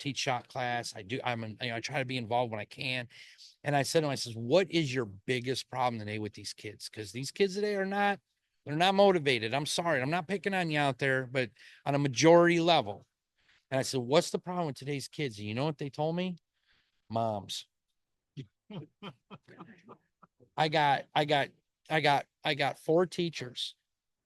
teach shop class. I try to be involved when I can. And I said to him, I says, what is your biggest problem today with these kids? Because these kids today they're not motivated. I'm sorry. I'm not picking on you out there, but on a majority level. And I said, what's the problem with today's kids? And you know what they told me? Moms. I got 4 teachers,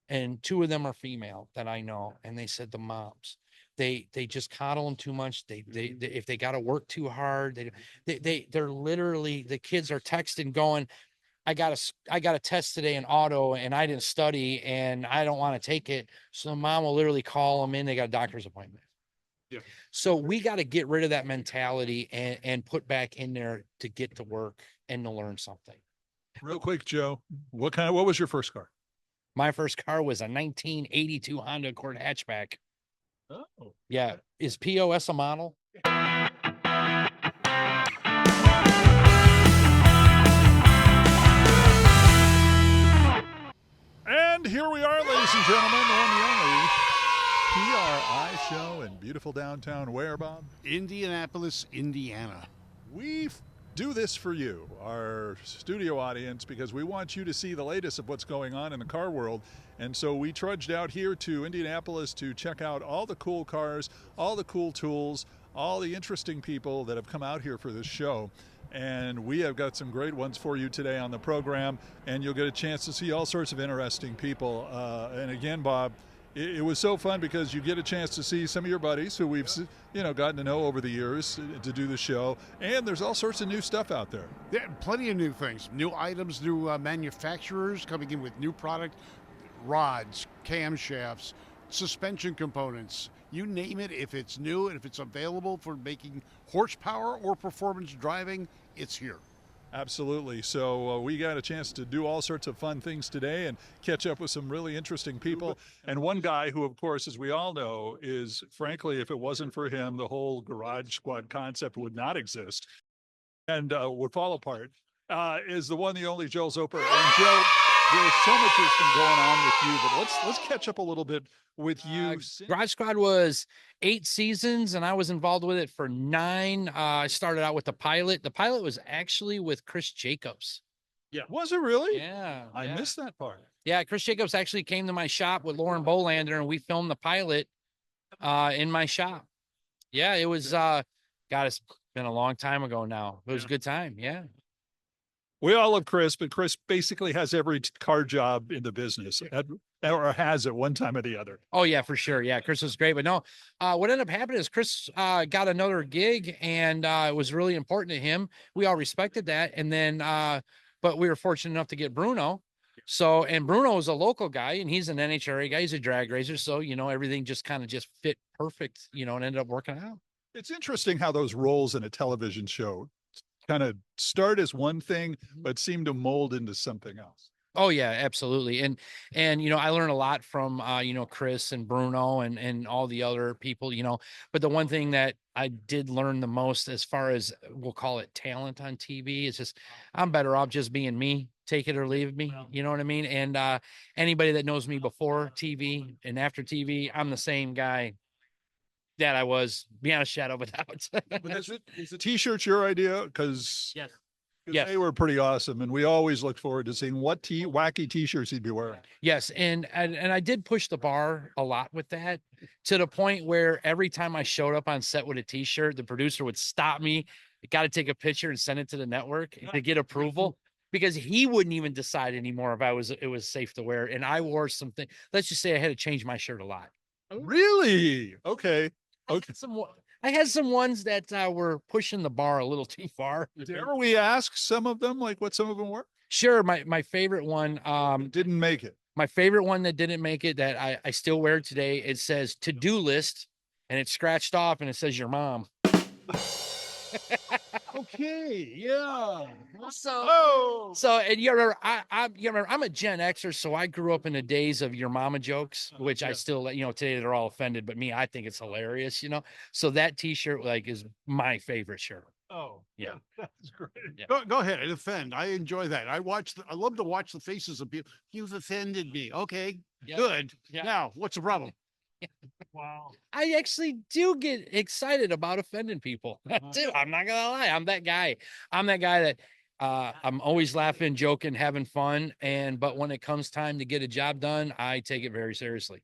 and 2 of them are female that I know. And they said the moms, they just coddle them too much. They if they got to work too hard, they're literally, the kids are texting going, I got a test today in auto and I didn't study and I don't want to take it. So the mom will literally call them in. They got a doctor's appointment. Yeah. So we got to get rid of that mentality and put back in there to get to work and to learn something. Real quick, Joe, what was your first car? My first car was a 1982 Honda Accord hatchback. Oh, Yeah. Is POS a model? and here we are, ladies and gentlemen, the one and only PRI show in beautiful downtown where, Bob? Indianapolis, Indiana. We do this for you, our studio audience, because we want you to see the latest of what's going on in the car world. And so we trudged out here to Indianapolis to check out all the cool cars, all the cool tools, all the interesting people that have come out here for this show. And we have got some great ones for you today on the program, and you'll get a chance to see all sorts of interesting people. And again, Bob, it was so fun because you get a chance to see some of your buddies who we've gotten to know over the years to do the show, and there's all sorts of new stuff out there. Yeah, plenty of new things, new items, new manufacturers coming in with new product, rods, camshafts, suspension components, you name it. If it's new and if it's available for making horsepower or performance driving, it's here. Absolutely. So we got a chance to do all sorts of fun things today and catch up with some really interesting people. And one guy who, of course, as we all know, is frankly, if it wasn't for him, the whole Garage Squad concept would not exist and would fall apart, is the one, the only Joe Zolper. And Joe, there's so much that's been going on with you, but let's catch up a little bit with you. Garage Squad was 8 seasons and I was involved with it for 9. I started out with the pilot. The pilot was actually with Chris Jacobs. Yeah. Was it really? Yeah. I missed that part. Yeah. Chris Jacobs actually came to my shop with Lauren Bolander and we filmed the pilot in my shop. Yeah. It was, it's been a long time ago now. It was a good time. Yeah. We all love Chris, but Chris basically has every car job in the business, or has at one time or the other. Oh yeah, for sure. Yeah, Chris was great, but no, what ended up happening is Chris got another gig, and it was really important to him. We all respected that, and then, but we were fortunate enough to get Bruno. So, and Bruno is a local guy, and he's an NHRA guy. He's a drag racer, so everything just kind of just fit perfect, and ended up working out. It's interesting how those roles in a television show kind of start as one thing, but seem to mold into something else. Oh yeah, absolutely. And I learned a lot from Chris and Bruno and all the other people, but the one thing that I did learn the most as far as we'll call it talent on TV is just, I'm better off just being me, take it or leave me. You know what I mean? And anybody that knows me before TV and after TV, I'm the same guy that I was, beyond a shadow of a doubt. But is the t-shirts your idea? Because Yes. they were pretty awesome, and we always look forward to seeing what wacky t-shirts he'd be wearing. Yes, and I did push the bar a lot with that, to the point where every time I showed up on set with a t-shirt, the producer would stop me, got to take a picture and send it to the network to get approval, because he wouldn't even decide anymore if it was safe to wear. And I wore something. Let's just say I had to change my shirt a lot. Really? Okay. I had some ones that were pushing the bar a little too far. Dare we ask some of them, like what some of them were? Sure. My favorite one didn't make it. My favorite one that didn't make it, that I still wear today, it says to-do list, and it's scratched off and it says your mom. Okay, yeah. So, and you remember, I'm a Gen Xer, so I grew up in the days of your mama jokes, which I still, today they're all offended, but me, I think it's hilarious, So that t-shirt is my favorite shirt. Oh, yeah, that's great. Yeah. Go ahead and offend. I enjoy that. I love to watch the faces of people. You've offended me. Okay, good. Yeah. Now, what's the problem? Wow. I actually do get excited about offending people. Too. I'm not gonna lie. I'm that guy. I'm that guy that I'm always laughing, joking, having fun. But when it comes time to get a job done, I take it very seriously.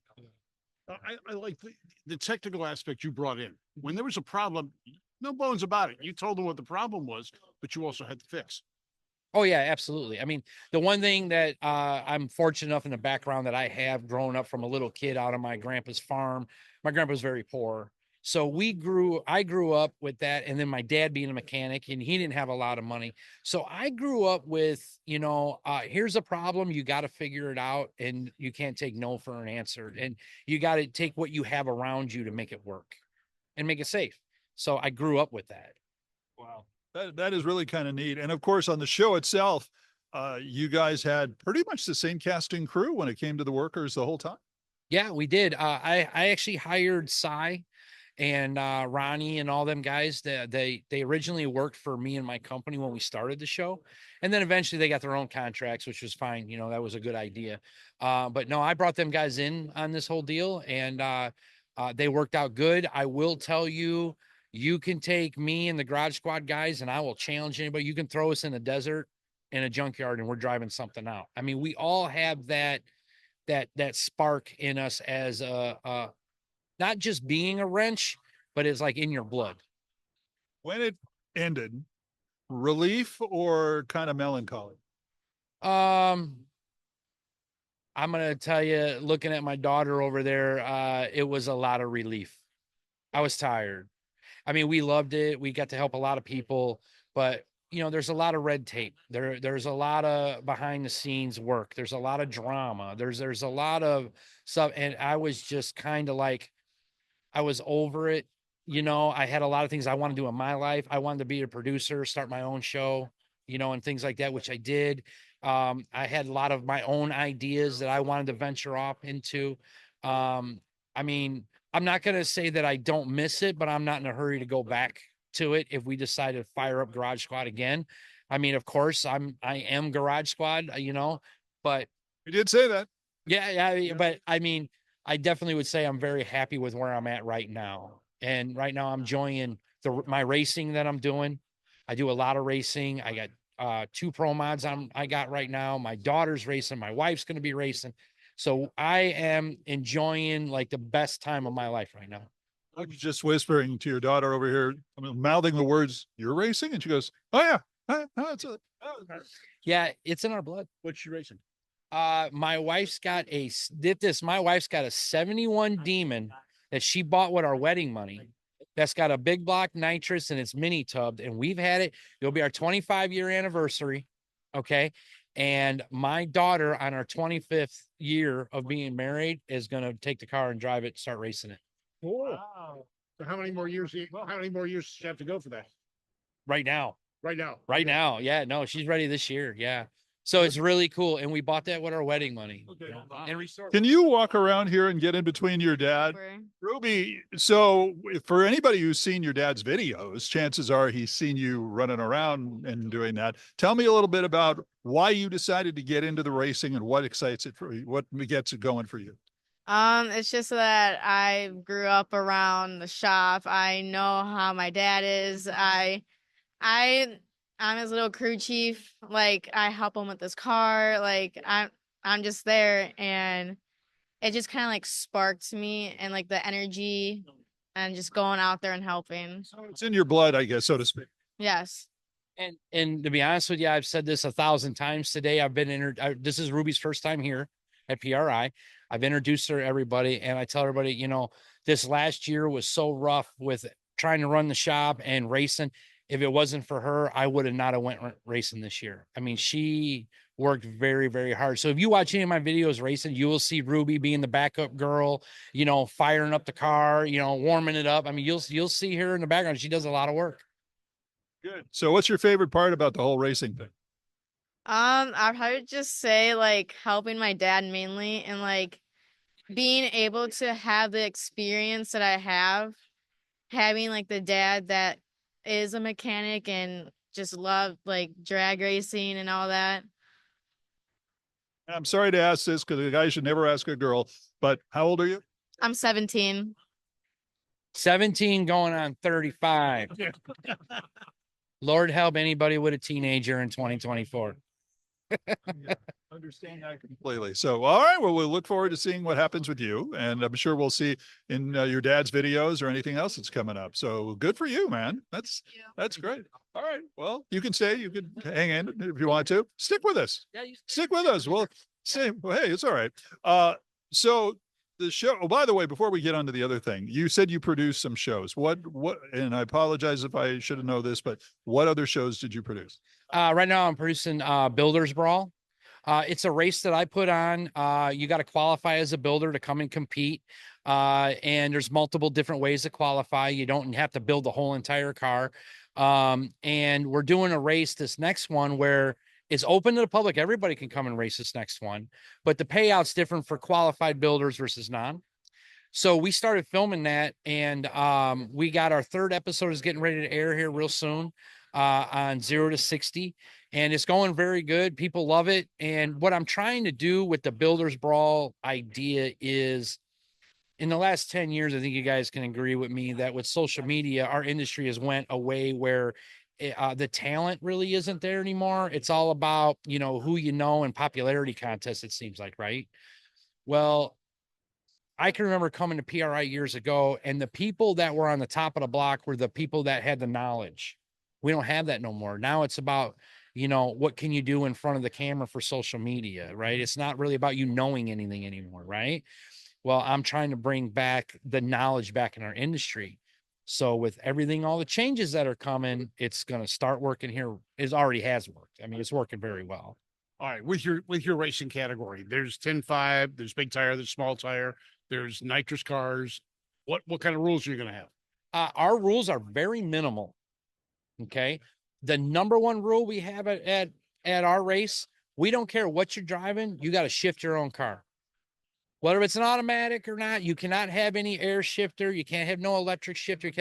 I like the technical aspect you brought in. When there was a problem, no bones about it. You told them what the problem was, but you also had to fix. Oh yeah, absolutely. I mean, the one thing that I'm fortunate enough in the background that I have growing up from a little kid out on my grandpa's farm. My grandpa was very poor. So I grew up with that. And then my dad being a mechanic and he didn't have a lot of money. So I grew up with, here's a problem. You got to figure it out and you can't take no for an answer. And you got to take what you have around you to make it work and make it safe. So I grew up with that. Wow. That is really kind of neat. And of course, on the show itself, you guys had pretty much the same casting crew when it came to the workers the whole time. Yeah, we did. I actually hired Cy and Ronnie and all them guys. They originally worked for me and my company when we started the show, and then eventually they got their own contracts, which was fine. That was a good idea. But no, I brought them guys in on this whole deal, and they worked out good. I will tell you, you can take me and the Garage Squad guys, and I will challenge anybody. You can throw us in a desert in a junkyard, and we're driving something out. I mean, we all have that spark in us as not just being a wrench, but it's like in your blood. When it ended, relief or kind of melancholy? Um, I'm gonna tell you, looking at my daughter over there, it was a lot of relief. I was tired. I mean, we loved it. We got to help a lot of people, but there's a lot of red tape. There's a lot of behind the scenes work. There's a lot of drama. There's a lot of stuff, and I was just kind of like, I was over it. I had a lot of things I want to do in my life. I wanted to be a producer, start my own show, and things like that, which I did. I had a lot of my own ideas that I wanted to venture off into. I mean, I'm not going to say that I don't miss it, but I'm not in a hurry to go back to it if we decide to fire up Garage Squad again. I mean, of course, I am Garage Squad, but You did say that. yeah, but I mean, I definitely would say I'm very happy with where I'm at right now. And right now I'm enjoying my racing that I'm doing. I do a lot of racing. I got 2 pro mods I got right now. My daughter's racing, my wife's going to be racing. So I am enjoying like the best time of my life right now. I was just whispering to your daughter over here, I mean, mouthing the words, "You're racing," and she goes, "Oh yeah, that's it." Yeah, it's in our blood. What's she racing? My wife's got my wife's got a 71 Demon that she bought with our wedding money. That's got a big block nitrous and it's mini tubbed, and we've had it. It'll be our 25-year anniversary. Okay. And my daughter on our 25th year of being married is going to take the car and drive it, start racing it. Wow. So how many more years? How many more years does she have to go for that? Right now. Right now. Right now. Yeah. No, she's ready this year. Yeah. So it's really cool. And we bought that with our wedding money. Okay. And Can you walk around here and get in between your dad? Ruby, so for anybody who's seen your dad's videos, chances are he's seen you running around and doing that. Tell me a little bit about why you decided to get into the racing and what excites it for you, what gets it going for you. It's just that I grew up around the shop. I know how my dad is. I'm his little crew chief. Like, I help him with his car. Like, I'm just there, and it just kind of like sparked me and like the energy and just going out there and helping. So it's in your blood, I guess, so to speak. Yes. And to be honest with you, I've said this 1,000 times today. I've been this is Ruby's first time here at PRI. I've introduced her to everybody, and I tell everybody, this last year was so rough with trying to run the shop and racing. If it wasn't for her, I would have not have went racing this year. I mean, she worked very, very hard. So if you watch any of my videos racing, you will see Ruby being the backup girl, firing up the car, warming it up. I mean, you'll see her in the background. She does a lot of work. Good. So what's your favorite part about the whole racing thing? I'd probably just say like helping my dad mainly, and like being able to have the experience that I have, having like the dad that is a mechanic and just love like drag racing and all that. I'm sorry to ask this because the guy should never ask a girl, but how old are you? I'm 17. 17 going on 35. Lord help anybody with a teenager in 2024. Understand that completely. So, all right. Well, we'll look forward to seeing what happens with you, and I'm sure we'll see in your dad's videos or anything else that's coming up. So, good for you, man. That's great. All right. Well, you can stay. You can hang in if you want to. Stick with us. Yeah, you Stick with us. Well, say, well, hey, it's all right. So the show. Oh, by the way, before we get on to the other thing, you said you produced some shows. What? And I apologize if I should have known this, but what other shows did you produce? Right now I'm producing Builders Brawl. It's a race that I put on. You got to qualify as a builder to come and compete. And there's multiple different ways to qualify. You don't have to build the whole entire car. And we're doing a race, this next one, where it's open to the public. Everybody can come and race this next one, but the payout's different for qualified builders versus non. So we started filming that, and we got our third episode is getting ready to air here real soon on 0 to 60, and it's going very good. People love it. And what I'm trying to do with the Builders Brawl idea is, in the last 10 years, I think you guys can agree with me that with social media, our industry has went away where the talent really isn't there anymore. It's all about, who you know and popularity contests, it seems like, right? Well, I can remember coming to PRI years ago, and the people that were on the top of the block were the people that had the knowledge. We don't have that no more. Now it's about, what can you do in front of the camera for social media, right? It's not really about you knowing anything anymore, right? Well, I'm trying to bring back the knowledge back in our industry. So with everything, all the changes that are coming, it's going to start working here. It already has worked. I mean, it's working very well. All right, with your racing category, there's 10-5, there's big tire, there's small tire, there's nitrous cars. What kind of rules are you going to have? Our rules are very minimal. Okay. The number one rule we have at our race, we don't care what you're driving. You got to shift your own car. Whether it's an automatic or not, you cannot have any air shifter. You can't have no electric shifter.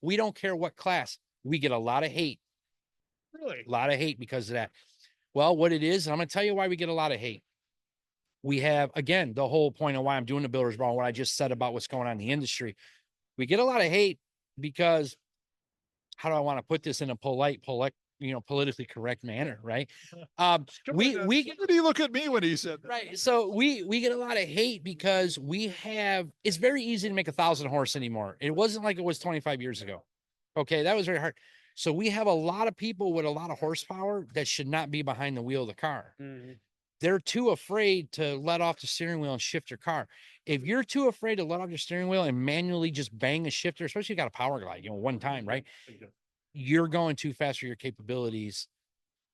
We don't care what class. We get a lot of hate. Really? A lot of hate because of that. Well, what it is, and I'm going to tell you why we get a lot of hate. We have, again, the whole point of why I'm doing the Builders Brawl, what I just said about what's going on in the industry. We get a lot of hate because, how do I want to put this in a polite, politically correct manner, right? What did he look at me when he said that? Right. So we get a lot of hate because it's very easy to make 1,000 horse anymore. It wasn't like it was 25 years ago. Okay. That was very hard. So we have a lot of people with a lot of horsepower that should not be behind the wheel of the car. Mm-hmm. They're too afraid to let off the steering wheel and shift your car. If you're too afraid to let off your steering wheel and manually just bang a shifter, especially if you got a power glide, one time, right? You're going too fast for your capabilities,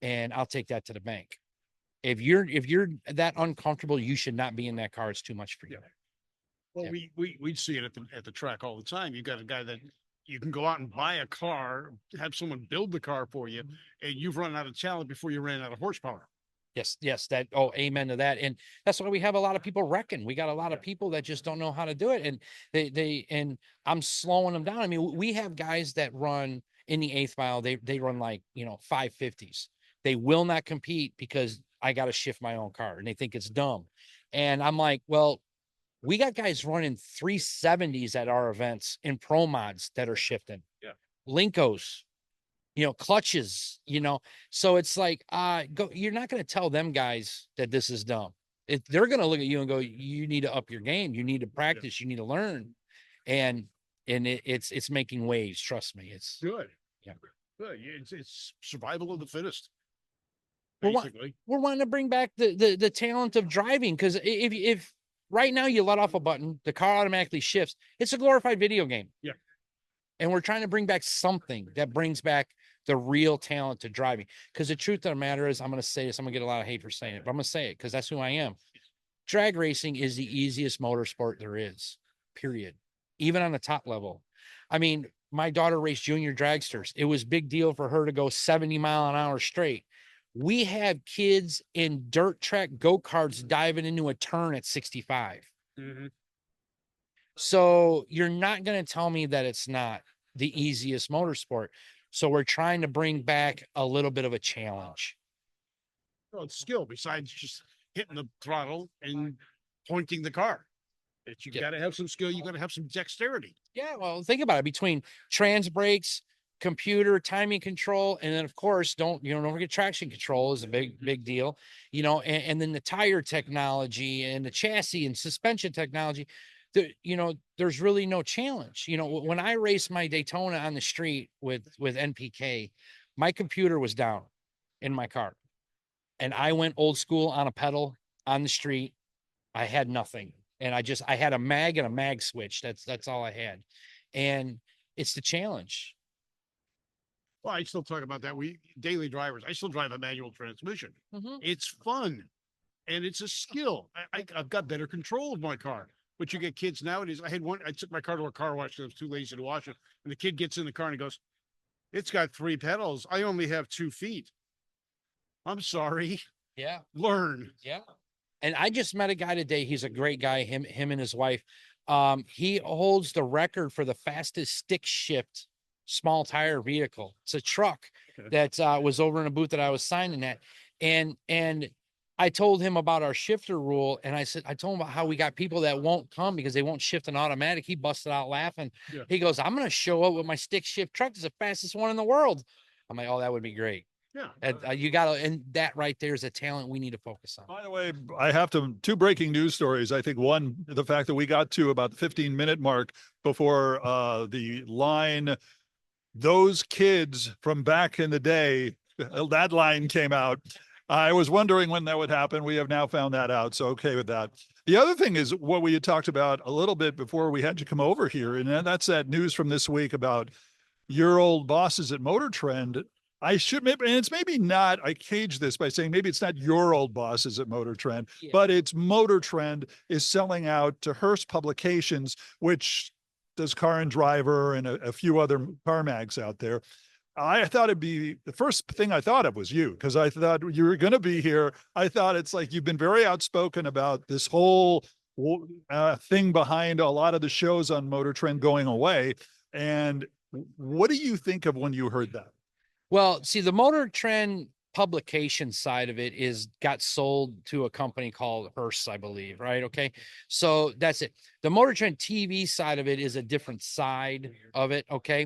and I'll take that to the bank. If you're that uncomfortable, you should not be in that car. It's too much for you. Well, we see it at the track all the time. You got a guy that you can go out and buy a car, have someone build the car for you, and you've run out of talent before you ran out of horsepower. Yes. Amen to that. And that's why we have a lot of people wrecking. We got a lot of people that just don't know how to do it. And and I'm slowing them down. I mean, we have guys that run in the 8th mile. They run like, 550s. They will not compete because I got to shift my own car, and they think it's dumb. And I'm like, well, we got guys running 370s at our events in pro mods that are shifting. Yeah. Linkos, clutches, so it's like, you're not going to tell them guys that this is dumb. They're going to look at you and go, you need to up your game. You need to practice. You need to learn. And it's making waves. Trust me. It's good. Yeah. Good. It's survival of the fittest. Basically. We're wanting to bring back the talent of driving. Cause if right now you let off a button, the car automatically shifts. It's a glorified video game. Yeah. And we're trying to bring back something that brings back the real talent to driving. Because the truth of the matter is, I'm going to say this, I'm going to get a lot of hate for saying it, but I'm going to say it because that's who I am. Drag racing is the easiest motorsport there is, period. Even on the top level. I mean, my daughter raced junior dragsters. It was a big deal for her to go 70 mile an hour straight. We have kids in dirt track go-karts diving into a turn at 65. Mm-hmm. So you're not going to tell me that it's not the easiest motorsport. So we're trying to bring back a little bit of a challenge. Well, it's skill besides just hitting the throttle and pointing the car. But you Yeah. got to have some skill. You got to have some dexterity. Yeah, well, think about it. Between trans brakes, computer timing control, and then of course, don't forget traction control is a big deal. And then the tire technology and the chassis and suspension technology. There's really no challenge. When I raced my Daytona on the street with NPK, my computer was down in my car, and I went old school on a pedal on the street. I had nothing. And I had a mag and a mag switch. That's all I had. And it's the challenge. Well, I still talk about that. We daily drivers. I still drive a manual transmission. Mhm. It's fun, and it's a skill. I've got better control of my car. But you get kids nowadays. I had one. I took my car to a car wash because I was too lazy to wash it, and the kid gets in the car and he goes, "It's got 3 pedals. I only have 2 feet." I'm sorry. Yeah. Learn. Yeah. And I just met a guy today. He's a great guy, him and his wife. He holds the record for the fastest stick shift small tire vehicle. It's a truck Okay. that was over in a booth that I was signing at. And I told him about our shifter rule. And I told him about how we got people that won't come because they won't shift an automatic. He busted out laughing. Yeah. He goes, "I'm going to show up with my stick shift truck. It's the fastest one in the world." I'm like, "Oh, that would be great." Yeah. You got to, and that right there is a talent we need to focus on. By the way, I have two breaking news stories. I think one, the fact that we got to about the 15-minute mark before the line, those kids from back in the day, that line came out. I was wondering when that would happen. We have now found that out. So okay with that. The other thing is what we had talked about a little bit before we had you come over here. And that's that news from this week about your old bosses at Motor Trend. I should maybe, and it's maybe not, I cage this by saying maybe it's not your old bosses at Motor Trend, Yeah. but it's Motor Trend is selling out to Hearst Publications, which does Car and Driver and a few other car mags out there. I thought it'd be the first thing I thought of was you because I thought you were going to be here. I thought it's like you've been very outspoken about this whole thing behind a lot of the shows on Motor Trend going away. And what do you think of when you heard that? Well, see, the Motor Trend publication side of it got sold to a company called Hearst, I believe, right? Okay. So that's it. The Motor Trend TV side of it is a different side of it. Okay.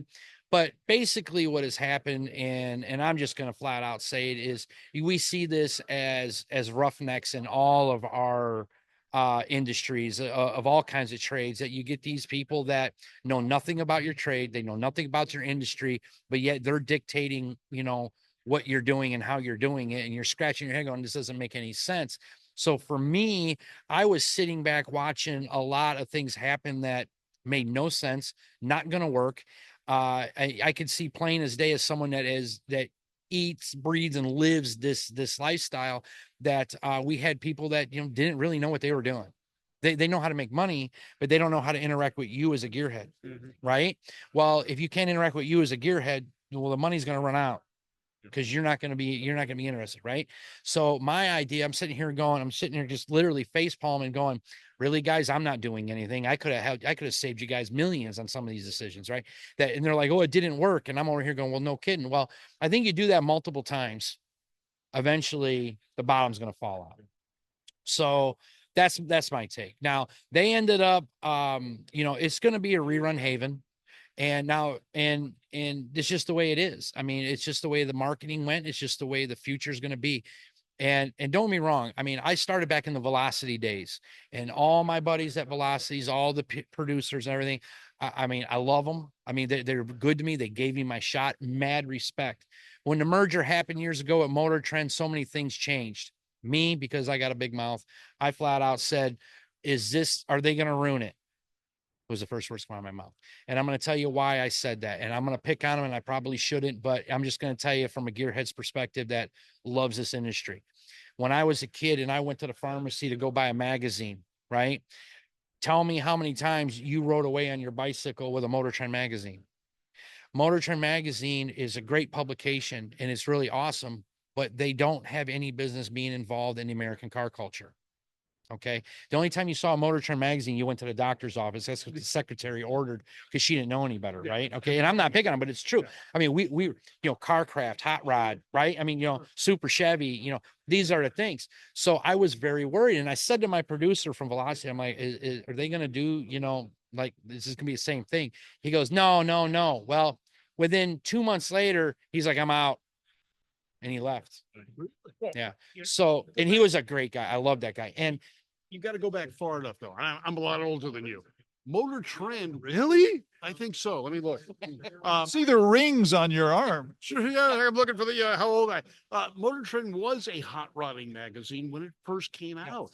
But basically what has happened, and I'm just going to flat out say it, is we see this as roughnecks in all of our industries of all kinds of trades, that you get these people that know nothing about your trade. They know nothing about your industry, but yet they're dictating, what you're doing and how you're doing it. And you're scratching your head going, this doesn't make any sense. So for me, I was sitting back watching a lot of things happen that made no sense, not going to work. I could see plain as day as someone that eats, breathes, and lives this lifestyle, that we had people that didn't really know what they were doing. They know how to make money, but they don't know how to interact with you as a gearhead, right? Well, if you can't interact with you as a gearhead, well, the money's going to run out because you're not going to be interested, right? So my idea, I'm sitting here just literally face palming, going, really, guys, I'm not doing anything. I could have saved you guys millions on some of these decisions, right? And they're like, oh, it didn't work, and I'm over here going, well, no kidding. Well, I think you do that multiple times, eventually the bottom's going to fall out. So that's my take. Now they ended up, it's going to be a rerun haven. And now, and it's just the way it is. I mean, it's just the way the marketing went. It's just the way the future is going to be. And don't get me wrong. I mean, I started back in the Velocity days, and all my buddies at Velocities, all the producers and everything. I mean, I love them. I mean, they're good to me. They gave me my shot, mad respect. When the merger happened years ago at Motor Trend, so many things changed. Me, because I got a big mouth, I flat out said, are they going to ruin it? Was the first words come out of my mouth. And I'm going to tell you why I said that. And I'm going to pick on them, and I probably shouldn't, but I'm just going to tell you from a gearhead's perspective that loves this industry. When I was a kid and I went to the pharmacy to go buy a magazine, right? Tell me how many times you rode away on your bicycle with a Motor Trend magazine. Motor Trend magazine is a great publication and it's really awesome, but they don't have any business being involved in the American car culture. Okay. The only time you saw a Motor Trend magazine, you went to the doctor's office. That's what the secretary ordered because she didn't know any better. Right. Okay. And I'm not picking on, but it's true. I mean, Carcraft, Hot Rod, right? I mean, Super Chevy, these are the things. So I was very worried. And I said to my producer from Velocity, I'm like, are they going to do, like this is going to be the same thing? He goes, no, no, no. Well, within 2 months later, he's like, I'm out. And he left. Yeah. So, and he was a great guy. I love that guy. And You got to go back far enough, though. I'm a lot older than you. Motor Trend, Really? I think so. Let me look. See the rings on your arm. Sure, yeah, I'm looking for the how old I. Motor Trend was a hot rodding magazine when it first came out,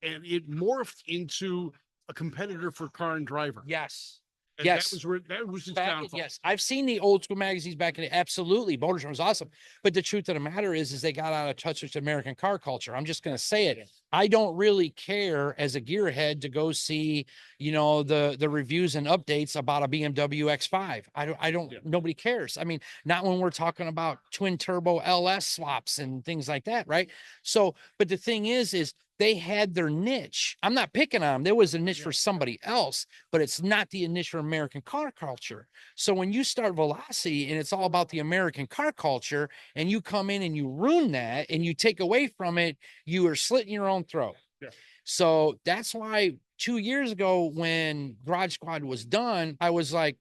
and it morphed into a competitor for Car and Driver. yes. And Yes. that was its downfall. Yes, I've seen the old school magazines back in the absolutely. Motor Trend was awesome, but the truth of the matter is they got out of touch with American car culture. I'm just going to say it. I don't really care as a gearhead to go see, the reviews and updates about a BMW X5. I don't. Nobody cares. I mean, not when we're talking about twin turbo LS swaps and things like that, right? So, but the thing is they had their niche. I'm not picking on them. There was a niche for somebody else, but it's not the niche for American car culture. So when you start Velocity and it's all about the American car culture and you come in and you ruin that and you take away from it, you are slitting your own throat. Yeah. So that's why 2 years ago when Garage Squad was done, I was like,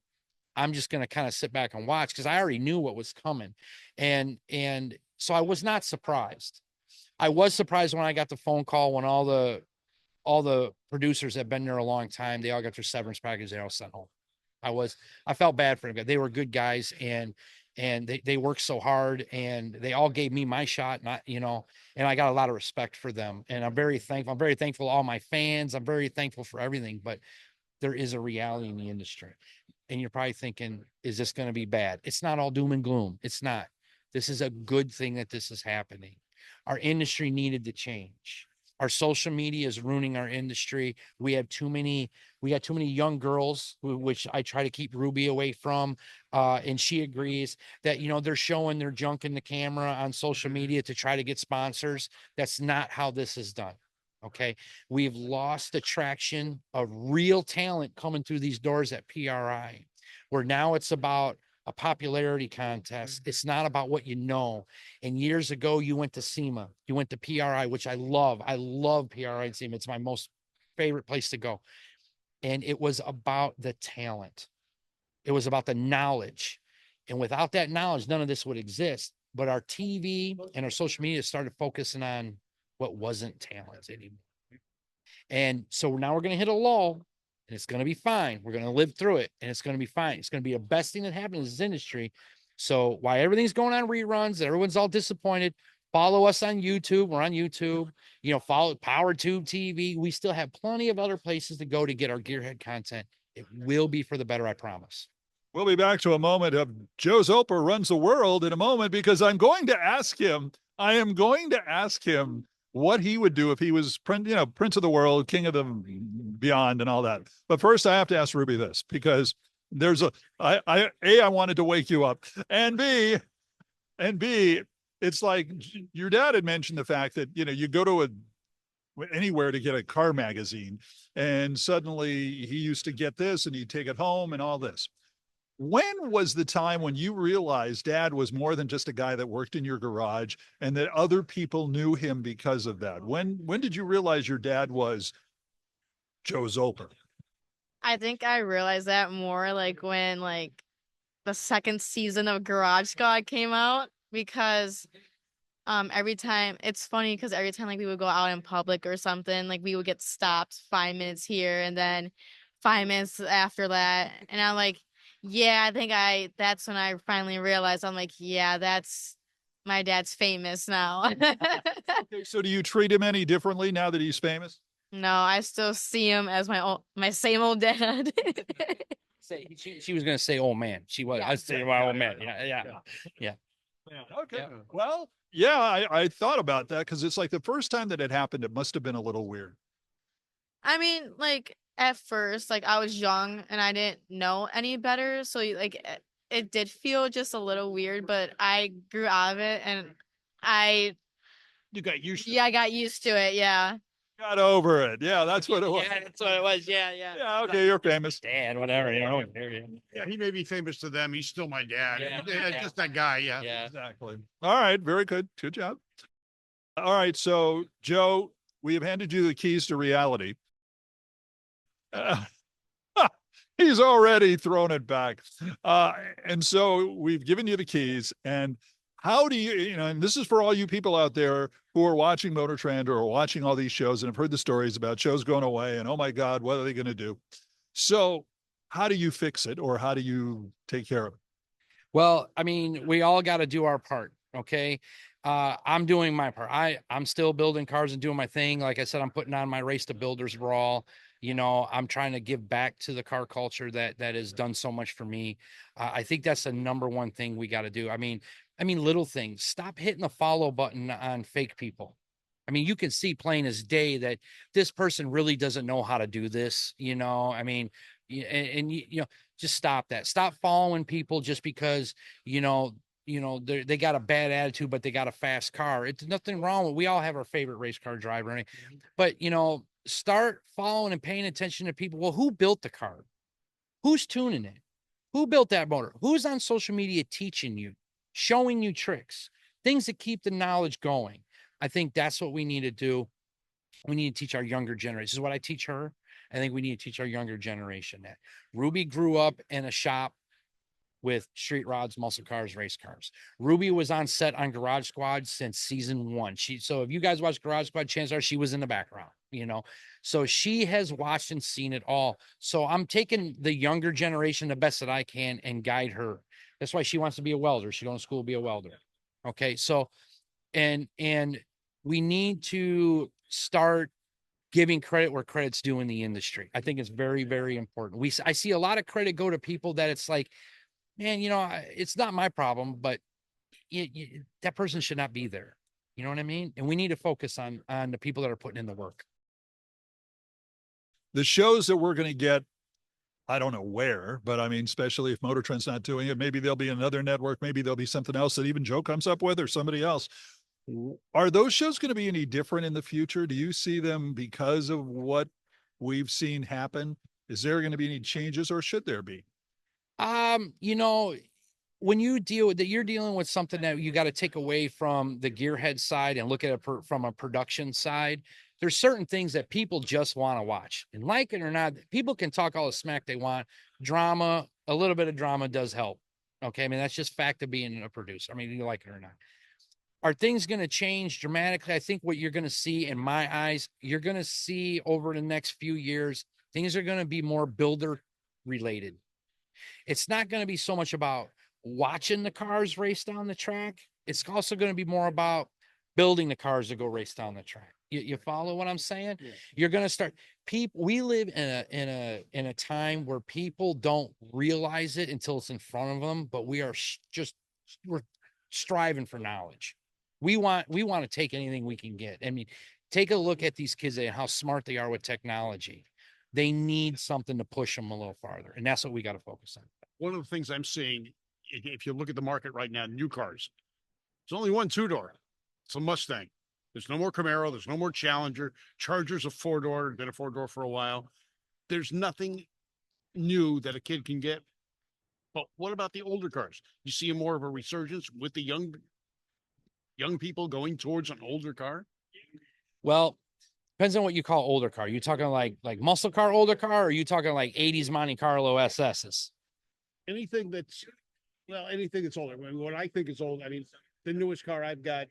I'm just going to kind of sit back and watch because I already knew what was coming. And so I was not surprised. I was surprised when I got the phone call when all the producers have been there a long time. They all got their severance package. They all sent home. I felt bad for them. They were good guys and they worked so hard and they all gave me my shot. And I got a lot of respect for them. And I'm very thankful. I'm very thankful to all my fans. I'm very thankful for everything, but there is a reality in the industry. And you're probably thinking, is this going to be bad? It's not all doom and gloom. It's not. This is a good thing that this is happening. Our industry needed to change. Our social media is ruining our industry. We got too many young girls, which I try to keep Ruby away from. And she agrees that, they're showing their junk in the camera on social media to try to get sponsors. That's not how this is done. Okay. We've lost the traction of real talent coming through these doors at PRI, where now it's about a popularity contest. It's not about what you know. And years ago, you went to SEMA, you went to PRI, which I love. I love PRI and SEMA. It's my most favorite place to go. And it was about the talent. It was about the knowledge. And without that knowledge, none of this would exist. But our TV and our social media started focusing on what wasn't talent anymore. And so now we're going to hit a lull. And it's going to be fine. We're going to live through it and it's going to be fine. It's going to be the best thing that happened in this industry. So while everything's going on reruns, everyone's all disappointed, follow us on YouTube. We're on YouTube, follow PowerTube TV. We still have plenty of other places to go to get our Gearhead content. It will be for the better, I promise. We'll be back to a moment of Joe Zolper runs the world in a moment because I am going to ask him what he would do if he was Prince of the world, king of the beyond and all that. But first I have to ask Ruby this because there's I wanted to wake you up and B, it's like your dad had mentioned the fact that, you go to anywhere to get a car magazine and suddenly he used to get this and he'd take it home and all this. When was the time when you realized Dad was more than just a guy that worked in your garage and that other people knew him because of that? When did you realize your dad was Joe Zolper? I think I realized that more like when the second season of Garage Squad came out because every time it's funny because every time we would go out in public or something, we would get stopped 5 minutes here and then 5 minutes after that. And I'm like, yeah, that's when I finally realized I'm like, yeah, that's my dad's famous now. Okay, so do you treat him any differently now that he's famous? No, I still see him as my same old dad. She was going to say old man. She was. Yeah. I was saying my old man. Yeah. Okay. Yeah. Well, yeah, I thought about that because it's like the first time that it happened, it must have been a little weird. I mean, at first, I was young and I didn't know any better. So it did feel just a little weird, but I grew out of it and you got used to I got used to it. Yeah. Got over it. Yeah, that's what it was. Yeah, that's what it was. Yeah, yeah. Yeah, okay, you're famous. Dad, whatever, you know. Yeah, he may be famous to them. He's still my dad. Yeah. Just that guy. Yeah. Yeah. Exactly. All right, very good. Good job. All right, so Joe, we have handed you the keys to reality. Uh, he's already thrown it back. And so we've given you the keys. And how do you, and this is for all you people out there who are watching Motor Trend or watching all these shows and have heard the stories about shows going away and, oh my God, what are they going to do? So how do you fix it, or how do you take care of it? Well, I mean, we all got to do our part. Okay. I'm doing my part. I'm still building cars and doing my thing. Like I said, I'm putting on my Race to Builders brawl. I'm trying to give back to the car culture that has done so much for me. I think that's the number one thing we got to do. I mean, little things. Stop hitting the follow button on fake people. I mean, you can see plain as day that this person really doesn't know how to do this. I mean, just stop that. Stop following people just because they got a bad attitude, but they got a fast car. It's nothing wrong with. We all have our favorite race car driver, right? But start following and paying attention to people. Well, who built the car? Who's tuning it? Who built that motor? Who's on social media teaching you, showing you tricks, things that keep the knowledge going? I think that's what we need to do. We need to teach our younger generation. This is what I teach her. I think we need to teach our younger generation that. Ruby grew up in a shop with street rods, muscle cars, race cars. Ruby was on set on Garage Squad since season 1. So if you guys watch Garage Squad, chances are she was in the background, So she has watched and seen it all. So I'm taking the younger generation the best that I can and guide her. That's why she wants to be a welder. She goes to school to be a welder. Okay. So, and we need to start giving credit where credit's due in the industry. I think it's very, very important. I see a lot of credit go to people that it's like, man, it's not my problem, but that person should not be there. You know what I mean? And we need to focus on the people that are putting in the work. The shows that we're going to get, I don't know where, but I mean, especially if Motor Trend's not doing it, maybe there'll be another network, maybe there'll be something else that even Joe comes up with or somebody else. Are those shows going to be any different in the future? Do you see them because of what we've seen happen? Is there going to be any changes, or should there be? When you deal with that, you're dealing with something that you got to take away from the gearhead side and look at it from a production side. There's certain things that people just want to watch, and like it or not, people can talk all the smack they want. Drama, a little bit of drama does help. Okay. I mean, that's just fact of being a producer. I mean, you like it or not. Are things going to change dramatically? I think what you're going to see, in my eyes, you're going to see over the next few years, things are going to be more builder related. It's not going to be so much about watching the cars race down the track. It's also going to be more about building the cars to go race down the track. You follow what I'm saying? Yeah. You're going to start we live in a time where people don't realize it until it's in front of them, but we're striving for knowledge. We want to take anything we can get. I mean, take a look at these kids and how smart they are with technology. They need something to push them a little farther. And that's what we got to focus on. One of the things I'm seeing, if you look at the market right now, new cars, there's only one 2-door. It's a Mustang. There's no more Camaro. There's no more Challenger. Charger's a 4-door, been a 4-door for a while. There's nothing new that a kid can get. But what about the older cars? You see more of a resurgence with the young people going towards an older car? Well, depends on what you call older car. You talking like muscle car, older car, or are you talking like 80s Monte Carlo SSs? Anything that's older. I mean, what I think is old, I mean, the newest car I've got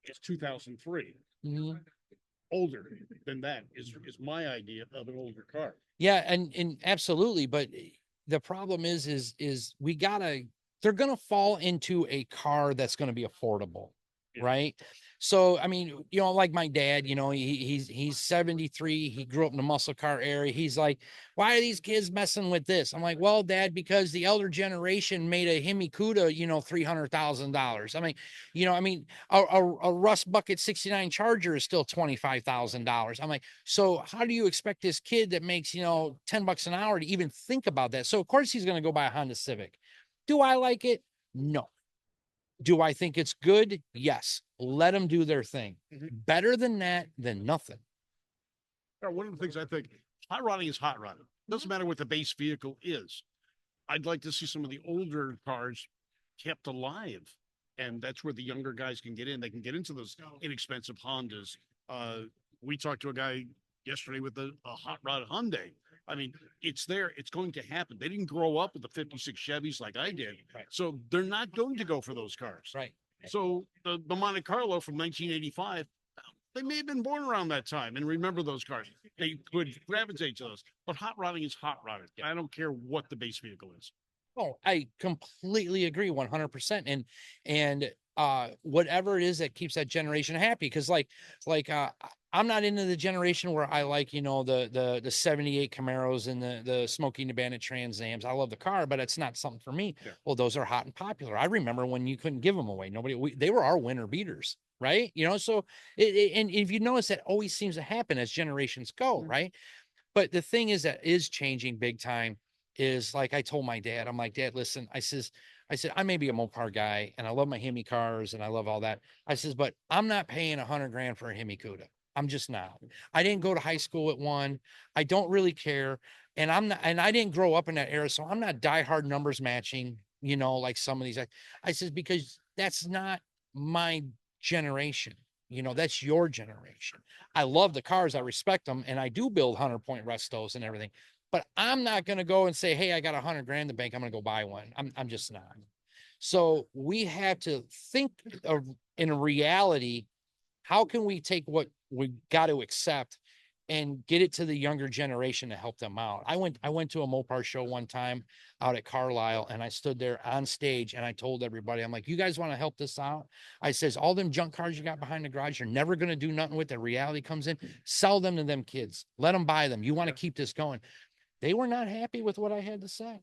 is 2003. Mm-hmm. Older than that is my idea of an older car. Yeah, and absolutely. But the problem is they're gonna fall into a car that's gonna be affordable, yeah. Right? So, I mean, like my dad, he's 73. He grew up in the muscle car area. He's like, why are these kids messing with this? I'm like, well, Dad, because the elder generation made a Hemi Cuda, $300,000. I mean, a Rust Bucket 69 Charger is still $25,000. I'm like, so how do you expect this kid that makes, $10 an hour to even think about that? So of course he's going to go buy a Honda Civic. Do I like it? No. Do I think it's good? Yes. Let them do their thing. Mm-hmm. Better than that than nothing. One of the things I think hot rodding is hot rodding. Doesn't matter what the base vehicle is. I'd like to see some of the older cars kept alive. And that's where the younger guys can get in. They can get into those inexpensive Hondas. Uh, we talked to a guy yesterday with a hot rod Hyundai. I mean, it's there. It's going to happen. They didn't grow up with the 56 Chevys like I did. Right. So they're not going to go for those cars. Right. So the Monte Carlo from 1985, they may have been born around that time and remember those cars. They could gravitate to those. But hot rodding is hot rodding. I don't care what the base vehicle is. Oh, I completely agree 100%. And whatever it is that keeps that generation happy. Because I'm not into the generation where I like, the 78 Camaros and the Smokey and the Bandit Trans Ams. I love the car, but it's not something for me. Yeah. Well, those are hot and popular. I remember when you couldn't give them away. They were our winner beaters, right? So and if you notice, that always seems to happen as generations go, right? But the thing is that is changing big time is, like I told my dad, I'm like, Dad, listen, I said, I may be a Mopar guy and I love my Hemi cars and I love all that. I says, but I'm not paying 100 grand for a Hemi Cuda. I'm just not. I didn't go to high school with one. I don't really care. And I didn't grow up in that era. So I'm not diehard numbers matching, like some of these. I says, because that's not my generation. That's your generation. I love the cars. I respect them. And I do build 100-point restos and everything. But I'm not going to go and say, hey, I got 100 grand in the bank. I'm going to go buy one. I'm just not. So we have to think of, in reality, how can we take what we got to accept and get it to the younger generation to help them out? I went to a Mopar show one time out at Carlisle, and I stood there on stage and I told everybody, I'm like, you guys want to help this out? I says, all them junk cars you got behind the garage, you're never going to do nothing with. The reality comes in, sell them to them kids. Let them buy them. You want to keep this going. They were not happy with what I had to say.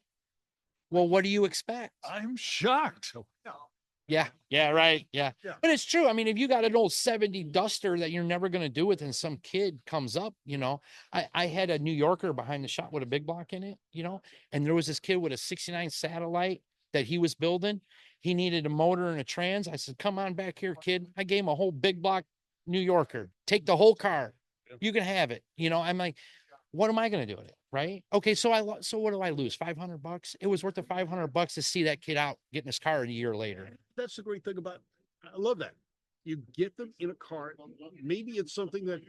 Well, what do you expect? I'm shocked. Yeah, right. Yeah. Yeah. But it's true. I mean, if you got an old 70 Duster that you're never going to do it, and some kid comes up, I had a New Yorker behind the shop with a big block in it, and there was this kid with a 69 Satellite that he was building. He needed a motor and a trans. I said, come on back here, kid. I gave him a whole big block New Yorker. Take the whole car. You can have it. I'm like, what am I going to do with it? Right. Okay. So what do I lose? $500? It was worth the $500 to see that kid out getting his car a year later. That's the great thing about, I love that. You get them in a car. Maybe it's something that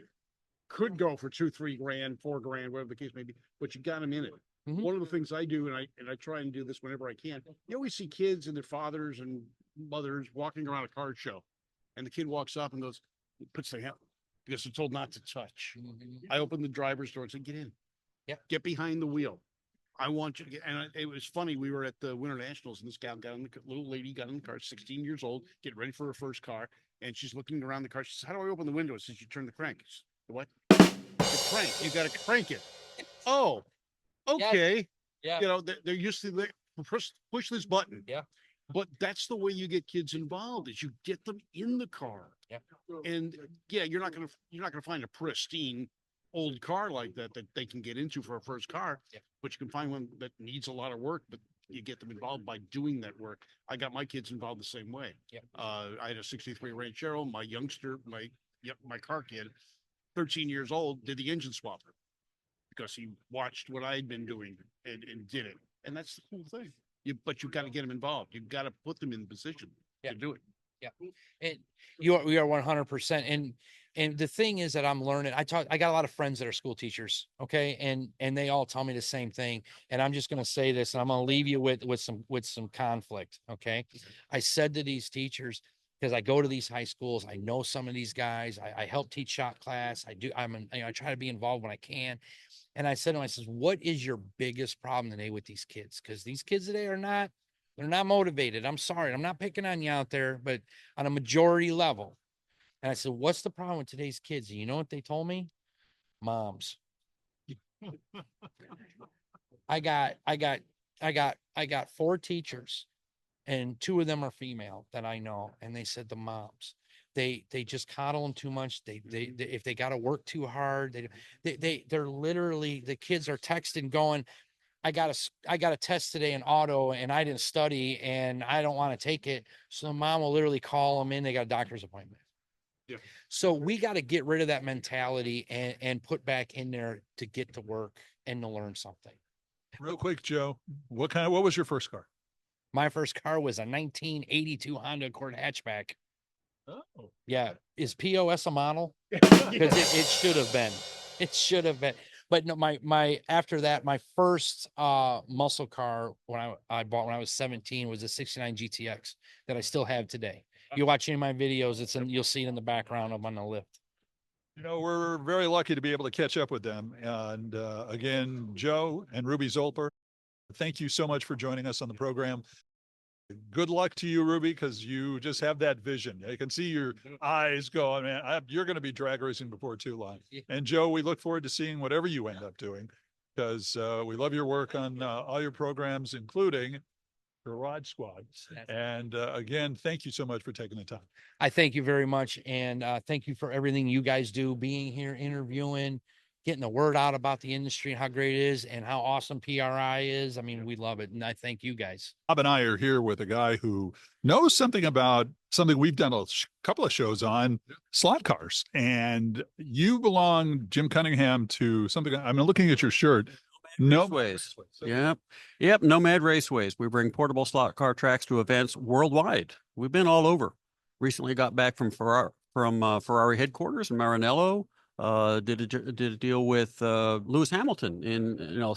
could go for 2-3 grand, 4 grand, whatever the case may be, but you got them in it. Mhm. One of the things I do, and I try and do this whenever I can, you always see kids and their fathers and mothers walking around a car show, and the kid walks up and goes, puts their hand because they're told not to touch. I open the driver's door and say, get in. Yeah. Get behind the wheel. I want you to get, and it was funny. We were at the Winter Nationals, and this gal got in the little lady got in the car, 16 years old, getting ready for her first car, and she's looking around the car. She says, "How do I open the window?" Says, "You turn the crank." Says, what? The crank. You got to crank it. Oh, okay. Yeah. They're used to push this button. Yeah. But that's the way you get kids involved. Is you get them in the car. Yeah. And yeah, you're not gonna find a pristine old car like that they can get into for a first car. Yeah. But you can find one that needs a lot of work, but you get them involved by doing that work. I got my kids involved the same way. Yeah. I had a 63 Ranchero. My youngster, my car kid, 13 years old, did the engine swapper because he watched what I'd been doing and did it. And that's the cool thing. But you've got to get them involved. You've got to put them in the position to do it. Yeah. And we are 100%. And the thing is that I'm learning, I got a lot of friends that are school teachers. Okay. And they all tell me the same thing. And I'm just going to say this, and I'm going to leave you with some conflict. Okay. I said to these teachers, because I go to these high schools, I know some of these guys, I help teach shop class. I try to be involved when I can. And I said to him, I says, what is your biggest problem today with these kids? Because these kids today they're not motivated. I'm sorry. I'm not picking on you out there, but on a majority level. And I said, what's the problem with today's kids? And you know what they told me? Moms. I got 4 teachers, and 2 of them are female that I know. And they said the moms, they just coddle them too much. They if they got to work too hard, they're literally, the kids are texting going, I got a test today in auto and I didn't study and I don't want to take it. So the mom will literally call them in. They got a doctor's appointment. Yeah. So we got to get rid of that mentality and put back in there to get to work and to learn something. Real quick, Joe, what was your first car? My first car was a 1982 Honda Accord hatchback. Oh, Yeah. Is POS a model? Because it should have been. It should have been. But no, my after that, my first muscle car when I bought when I was 17 was a 69 GTX that I still have today. You watch any of my videos, you'll see it in the background of on the lift. You know, we're very lucky to be able to catch up with them. And again, Joe and Ruby Zolper, thank you so much for joining us on the program. Good luck to you, Ruby, because you just have that vision. I can see your eyes going, man. You're going to be drag racing before too long. And Joe, we look forward to seeing whatever you end up doing, because we love your work on all your programs, including Garage Squad. And again, thank you so much for taking the time. I thank you very much. And thank you for everything you guys do, being here, interviewing, getting the word out about the industry and how great it is and how awesome PRI is. I mean, we love it. And I thank you guys. Bob and I are here with a guy who knows something about something we've done a couple of shows on, slot cars. And you belong, Jim Cunningham, to something. I'm looking at your shirt. No Raceways. Yep. Nomad Raceways. We bring portable slot car tracks to events worldwide. We've been all over. Recently got back from Ferrari headquarters in Maranello. Did a deal with Lewis Hamilton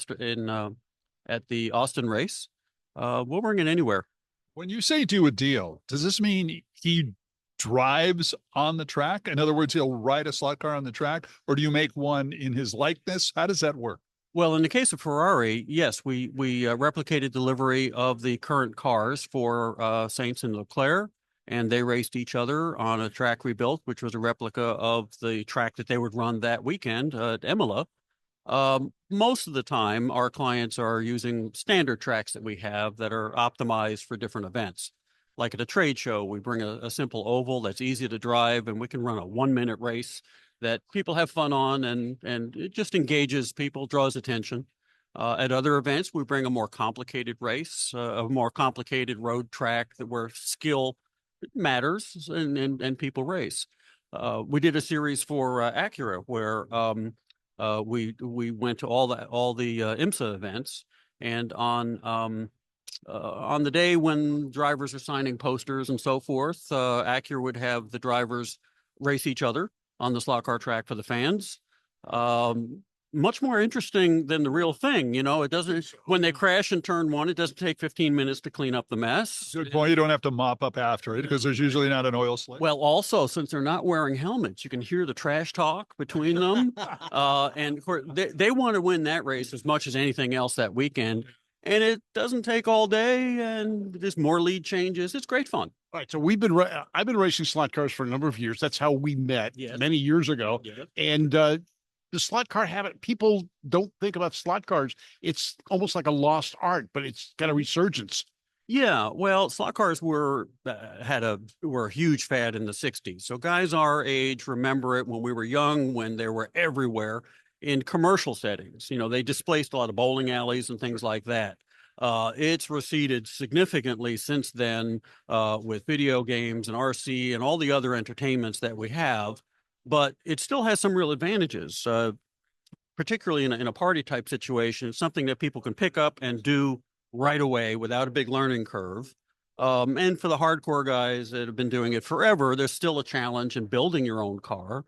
at the Austin race. We'll bring it anywhere. When you say do a deal, does this mean he drives on the track? In other words, he'll ride a slot car on the track, or do you make one in his likeness? How does that work? Well, in the case of Ferrari, yes, we replicated delivery of the current cars for Sainz and Leclerc, and they raced each other on a track we built, which was a replica of the track that they would run that weekend at Imola. Most of the time, our clients are using standard tracks that we have that are optimized for different events. Like at a trade show, we bring a simple oval that's easy to drive, and we can run a 1-minute race that people have fun on, and it just engages people, draws attention. At other events, we bring a more complicated race, a more complicated road track where skill matters and people race. We did a series for Acura where we went to all the IMSA events, and on the day when drivers are signing posters and so forth, Acura would have the drivers race each other on the slot car track for the fans. Much more interesting than the real thing. You know, it doesn't, when they crash in turn one, it doesn't take 15 minutes to clean up the mess. Good point. You don't have to mop up after it because there's usually not an oil slick. Well, also, since they're not wearing helmets, you can hear the trash talk between them. And of course, they want to win that race as much as anything else that weekend. And it doesn't take all day, and there's more lead changes. It's great fun. All right, so I've been racing slot cars for a number of years. That's how we met many years ago. Yes. And the slot car habit, people don't think about slot cars. It's almost like a lost art, but it's got a resurgence. Yeah, well, slot cars were a huge fad in the 60s. So guys our age remember it when we were young, when they were everywhere in commercial settings. You know, they displaced a lot of bowling alleys and things like that. It's receded significantly since then with video games and RC and all the other entertainments that we have, but it still has some real advantages, particularly in a party type situation. It's something that people can pick up and do right away without a big learning curve. And for the hardcore guys that have been doing it forever, there's still a challenge in building your own car.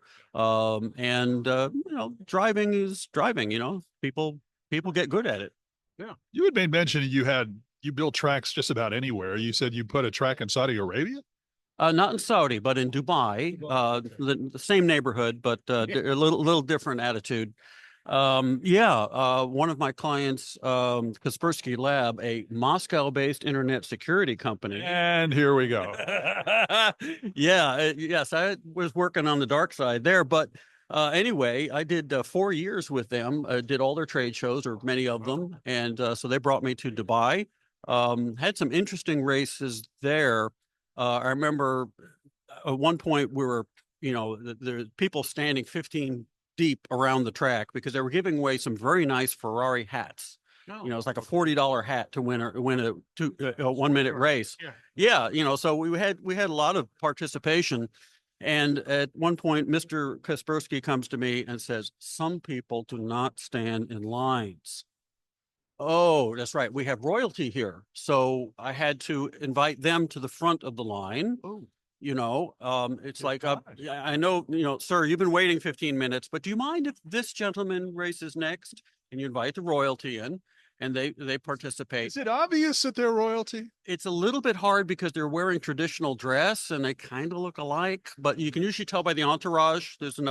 Driving is driving, people get good at it. Yeah. You had made mention you built tracks just about anywhere. You said you put a track in Saudi Arabia? Not in Saudi, but in Dubai, the same neighborhood, but a little different attitude. One of my clients, Kaspersky Lab, a Moscow-based internet security company. And here we go. Yes, I was working on the dark side there, but anyway, I did 4 years with them, did all their trade shows, or many of them, and so they brought me to Dubai. Had some interesting races there. I remember at one point we were, the people standing 15 deep around the track because they were giving away some very nice Ferrari hats. It's like a $40 hat to win a 1-minute race. Yeah. So we had a lot of participation. And at one point, Mr. Kaspersky comes to me and says, some people do not stand in lines. Oh, that's right. We have royalty here. So I had to invite them to the front of the line. Oh, It's good like, gosh. I know, sir, you've been waiting 15 minutes, but do you mind if this gentleman races next? And you invite the royalty in and they participate. Is it obvious that they're royalty? It's a little bit hard because they're wearing traditional dress and they kind of look alike, but you can usually tell by the entourage. There's an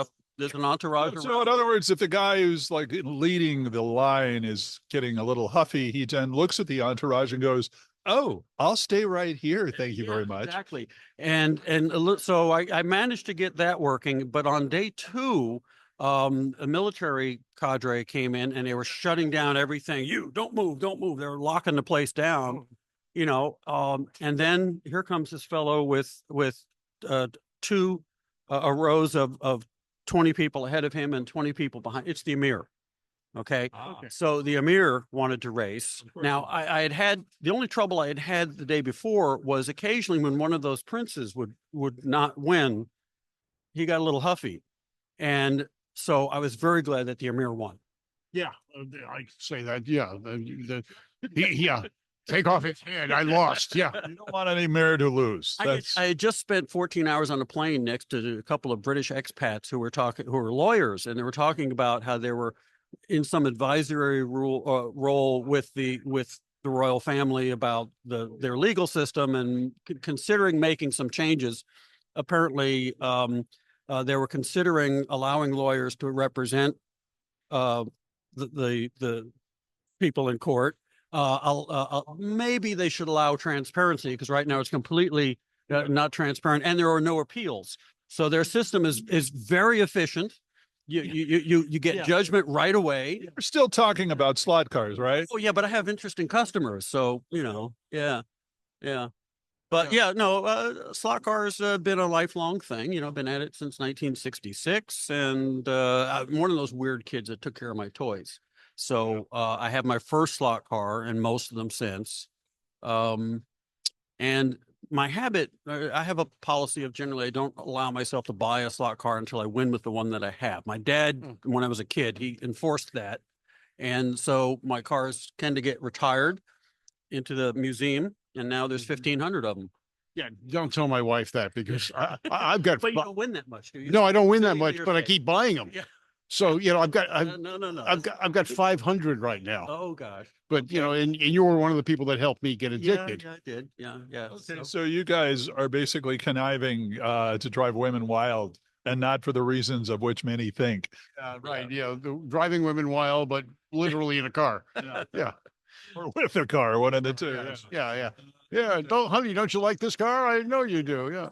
entourage. So in other words, if the guy who's like leading the line is getting a little huffy, he then looks at the entourage and goes, "Oh, I'll stay right here. Thank you very much." Exactly. So I managed to get that working, but on day 2, a military cadre came in and they were shutting down everything. You don't move, don't move. They were locking the place down, and then here comes this fellow with 2 rows of 20 people ahead of him and 20 people behind. It's the Emir. Okay. So the Emir wanted to race. Now I had the only trouble I had had the day before was occasionally when one of those princes would not win, he got a little huffy. And so I was very glad that the Emir won. Yeah, I say that. Yeah, yeah. Take off his head. I lost. Yeah. You don't want any mayor to lose. I had just spent 14 hours on a plane next to a couple of British expats who were lawyers, and they were talking about how they were in some advisory role with the royal family about their legal system and considering making some changes. Apparently, they were considering allowing lawyers to represent the people in court. Maybe they should allow transparency because right now it's completely not transparent, and there are no appeals. So their system is very efficient. You get judgment right away. We're still talking about slot cars, right? Oh yeah, but I have interesting customers, so yeah. But slot cars have been a lifelong thing. I've been at it since 1966, and I'm one of those weird kids that took care of my toys. So I have my first slot car and most of them since. And my habit, I have a policy of generally I don't allow myself to buy a slot car until I win with the one that I have. My dad, when I was a kid, he enforced that. And so my cars tend to get retired into the museum, and now there's 1,500 of them. Yeah, don't tell my wife that because I've got. But you don't win that much, do you? No, I don't win that much, but I keep buying them. Yeah. So no. I've got 500 right now. Oh gosh. But and you were one of the people that helped me get addicted. Yeah, I did. Yeah. Okay, so you guys are basically conniving to drive women wild, and not for the reasons of which many think. Right. Yeah, driving women wild, but literally in a car. Yeah. Or with a car, one of the two. Yeah. Honey, don't you like this car? I know you do. Yeah.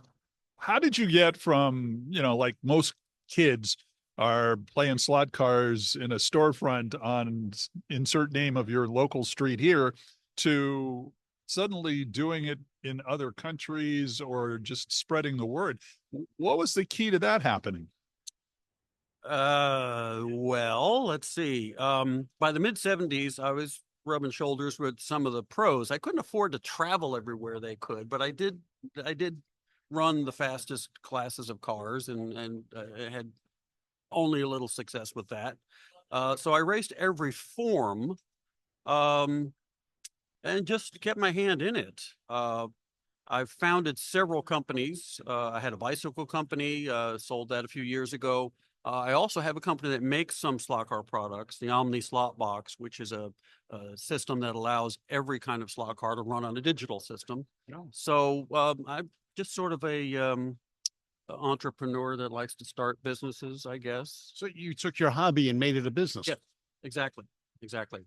How did you get from, like most kids are playing slot cars in a storefront on insert name of your local street here to suddenly doing it in other countries or just spreading the word? What was the key to that happening? Well, let's see. By the mid 70s, I was rubbing shoulders with some of the pros. I couldn't afford to travel everywhere they could, but I did run the fastest classes of cars and had only a little success with that. So I raced every form, and just kept my hand in it. I've founded several companies. I had a bicycle company, sold that a few years ago. I also have a company that makes some slot car products, the Omni Slot Box, which is a system that allows every kind of slot car to run on a digital system. Yeah. So I'm just sort of a entrepreneur that likes to start businesses, I guess. So you took your hobby and made it a business. Yeah, exactly.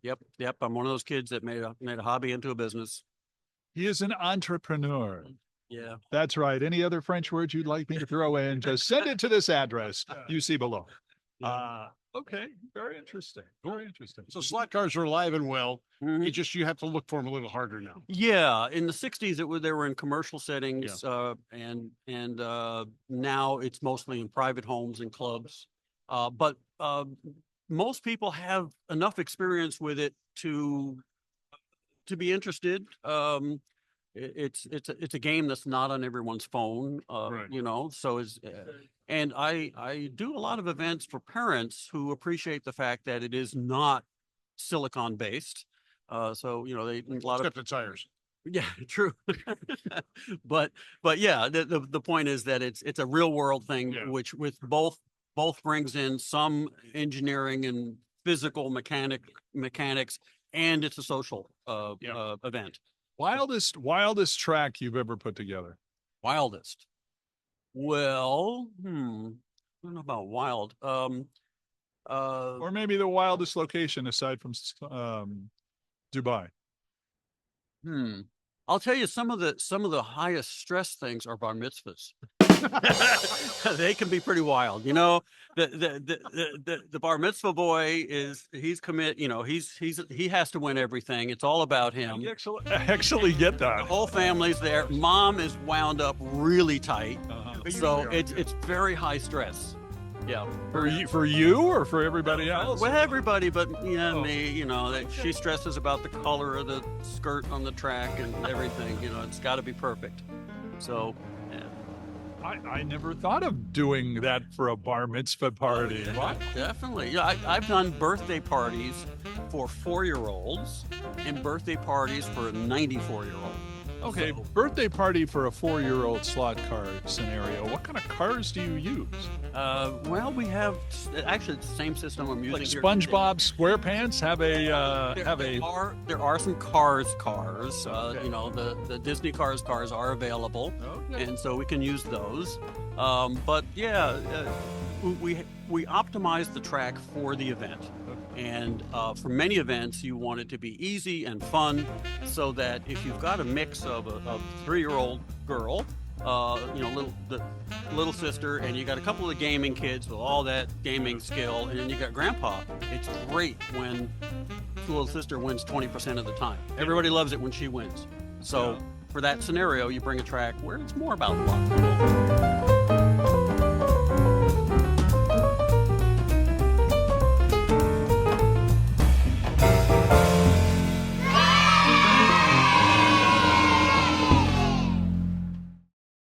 Yep. I'm one of those kids that made a hobby into a business. He is an entrepreneur. Yeah. That's right. Any other French words you'd like me to throw in, just send it to this address you see below. Okay. Very interesting. Very interesting. So slot cars are alive and well. Mm-hmm. You have to look for them a little harder now. Yeah. In the 60s, they were in commercial settings, and now it's mostly in private homes and clubs. But most people have enough experience with it to be interested. It's a game that's not on everyone's phone, Right. you know. So and I do a lot of events for parents who appreciate the fact that it is not silicon based. So you know they a lot Except the tires. yeah, true. but yeah, the point is that it's a real world thing, Yeah. which with both brings in some engineering and physical mechanics, and it's a social event. Wildest track you've ever put together? Wildest. Well, I don't know about wild. Or maybe the wildest location aside from Dubai. I'll tell you some of the highest stress things are bar mitzvahs. They can be pretty wild, you know. The bar mitzvah boy he's commit, you know, he has to win everything. It's all about him. You actually get The that. whole family's there. Mom is wound up really tight, so Usually it's very high stress. Yeah, For you or for everybody else? well, everybody, but me, you know, that she stresses about the color of the skirt on the track and everything. You know, it's got to be perfect. So, yeah. I never thought of doing that for a bar mitzvah party. What? Definitely. Yeah, I've done birthday parties for 4-year-olds and birthday parties for a 94-year-old. Okay, So, birthday party for a 4-year-old slot car scenario. What kind of cars do you use? well, we have actually the same system I'm using Like here. SpongeBob SquarePants have a There are some cars. Okay. You know, the Disney cars are available, Okay. and so we can use those. But yeah, we optimize the track for the event. And for many events, you want it to be easy and fun, so that if you've got a mix of a 3-year-old girl, you know, the little sister, and you got a couple of gaming kids with all that gaming skill, and then you got grandpa, it's great when the little sister wins 20% of the time. Everybody loves it when she wins. So Yeah. for that scenario, you bring a track where it's more about luck.